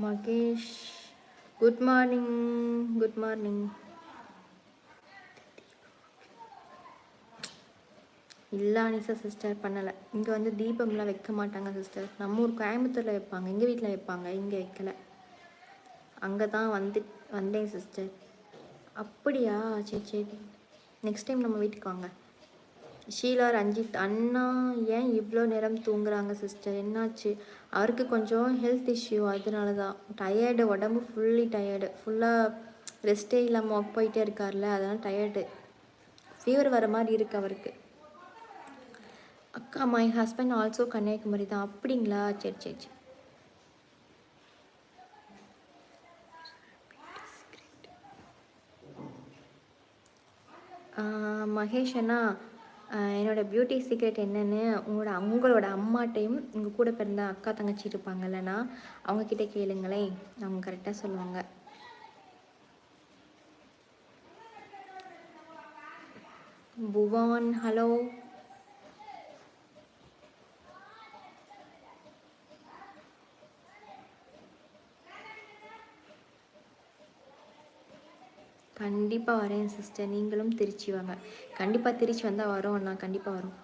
Mahesh good morning. Good morning. இல்லை Anisha sister பண்ணலை. இங்கே வந்து தீபம்லாம் வைக்க மாட்டாங்க சிஸ்டர். நம்ம ஊர் கோயம்புத்தூரில் வைப்பாங்க, எங்கள் வீட்டில் வைப்பாங்க, இங்கே வைக்கலை. அங்கே தான் வந்தேன் சிஸ்டர். அப்படியா? சரி சரி, நெக்ஸ்ட் டைம் நம்ம வீட்டுக்கு வாங்க. ஷீலா ரஞ்சித் அண்ணா ஏன் இவ்வளோ நேரம் தூங்குறாங்க சிஸ்டர்? என்னாச்சு? அவருக்கு கொஞ்சம் ஹெல்த் இஷ்யூ, அதனால தான். டயர்டு, உடம்பு ஃபுல்லி டயர்டு, ஃபுல்லாக ரெஸ்ட்டே இல்லாமல் ஒர்க் போயிட்டே இருக்கார்ல, அதனால் டயர்டு. ஃபீவர் வர மாதிரி இருக்குது அவருக்கு. அக்கா மை ஹஸ்பண்ட் ஆல்சோ கன்னியாகுமரி தான். அப்படிங்களா? சரி சரி சரி. மகேஷ் அண்ணா, என்னோடய பியூட்டி சீக்ரெட் என்னென்னு உங்களோட அம்மாட்டையும் உங்கள் கூட பிறந்த அக்கா தங்கச்சி இருப்பாங்கல்லண்ணா, அவங்கக்கிட்ட கேளுங்களேன், அவங்க கரெக்டாக சொல்லுவாங்க. புவான் ஹலோ. கண்டிப்பாக வரேன் சிஸ்டர். நீங்களும் திருச்சி வாங்க. கண்டிப்பாக திருச்சி வந்தால் வரோம் அண்ணா, கண்டிப்பாக வரும்.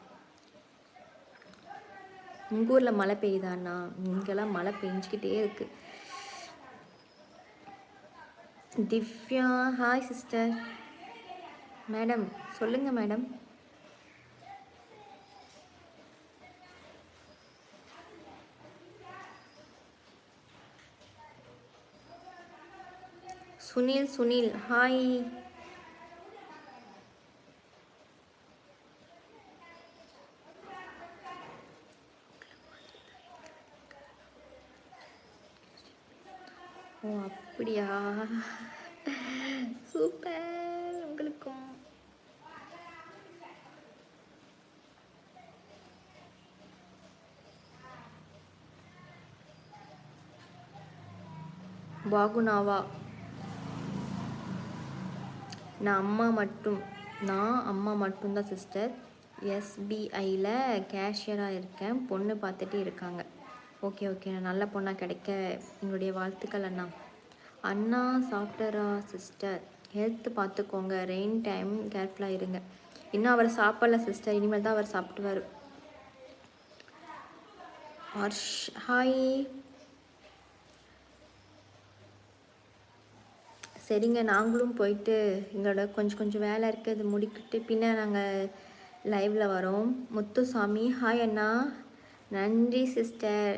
உங்கள் ஊரில் மழை பெய்யுதாண்ணா? இங்கெல்லாம் மழை பெஞ்சிக்கிட்டே இருக்குது. Divya hi sister. மேடம் சொல்லுங்கள் மேடம். சுனில் ஹாய். ஓ அப்படியா? சூப்பர். உங்களுக்கும் பாகுனாவா? நான் அம்மா மட்டும்தான் சிஸ்டர். எஸ்பிஐயில் கேஷியராக இருக்கேன். பொண்ணு பார்த்துட்டு இருக்காங்க. ஓகே ஓகே, நல்ல பொண்ணாக கிடைக்க எங்களுடைய வாழ்த்துக்கள் அண்ணா. அண்ணா சாஃப்ட்வேரா சிஸ்டர்? ஹெல்த் பார்த்துக்கோங்க, ரெயின் டைம் கேர்ஃபுல்லாக இருங்க. இன்னும் அவர் சாப்பிடல சிஸ்டர், இனிமேல் தான் அவர் சாப்பிடுவார். ஹர்ஷ் ஹாய். சரிங்க, நாங்களும் போயிட்டு எங்களோட கொஞ்சம் வேலை இருக்குது, அது முடிக்கிட்டு பின்ன நாங்கள் லைவில் வரோம். முத்துசாமி ஹாய் அண்ணா. நன்றி சிஸ்டர்.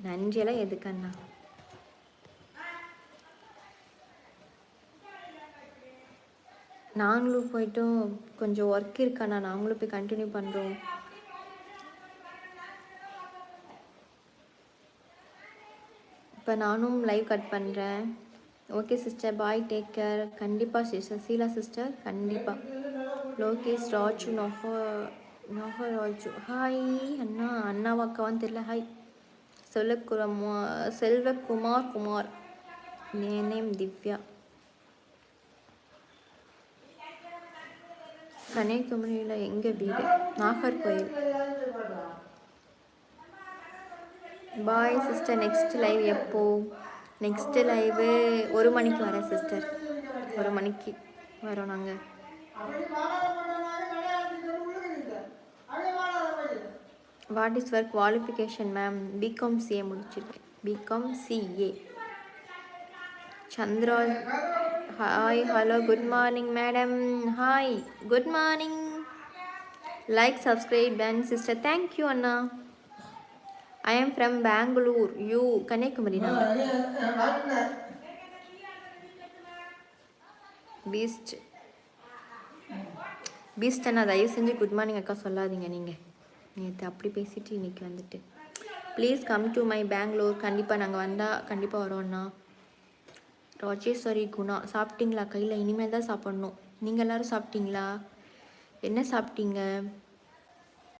நன்றியெல்லாம் எதுக்கு அண்ணா? நாங்களும் போயிட்டும் கொஞ்சம் ஒர்க் இருக்காண்ணா, நாங்களும் போய் கண்டினியூ பண்ணுறோம். இப்போ நானும் லைவ் கட் பண்ணுறேன். Okay sister, bye, take care. கண்டிப்பாக சிஸ்டர் சீலா சிஸ்டர், கண்டிப்பாக. லோகேஷ் ராஜு ராஜு ஹாய் அண்ணா. அண்ணாவாக்காவான்னு தெரியல. ஹாய். செல்வகுமார். நேம் திவ்யா. கன்னியாகுமரியில் எங்கள் வீடு Nagercoil. Bye sister. Next live எப்போ? நெக்ஸ்ட்டு லைவு 1 மணிக்கு வரேன் சிஸ்டர். 1 மணிக்கு வரோம் நாங்கள். What is your qualification ma'am? BCom CA முடிச்சிருக்கேன். BCom CA. Chandra hi. Hello, good morning madam. Hi, good morning. Like, subscribe done sister. Thank you அண்ணா. I am from Bangalore. You Kanyakumari na? Beast அண்ணா, தயவு செஞ்சு good morning அக்கா சொல்லாதீங்க. நீங்கள் நேற்று அப்படி பேசிட்டு இன்றைக்கி வந்துட்டு please come to my Bangalore. கண்டிப்பாக நாங்கள் வந்தால் கண்டிப்பாக வரோம்ண்ணா. ராஜேஸ்வரி குணா சாப்பிட்டீங்களா? கையில் இனிமேல் தான் சாப்பிட்ணும். நீங்கள் எல்லோரும் சாப்பிட்டீங்களா? என்ன சாப்பிட்டீங்க?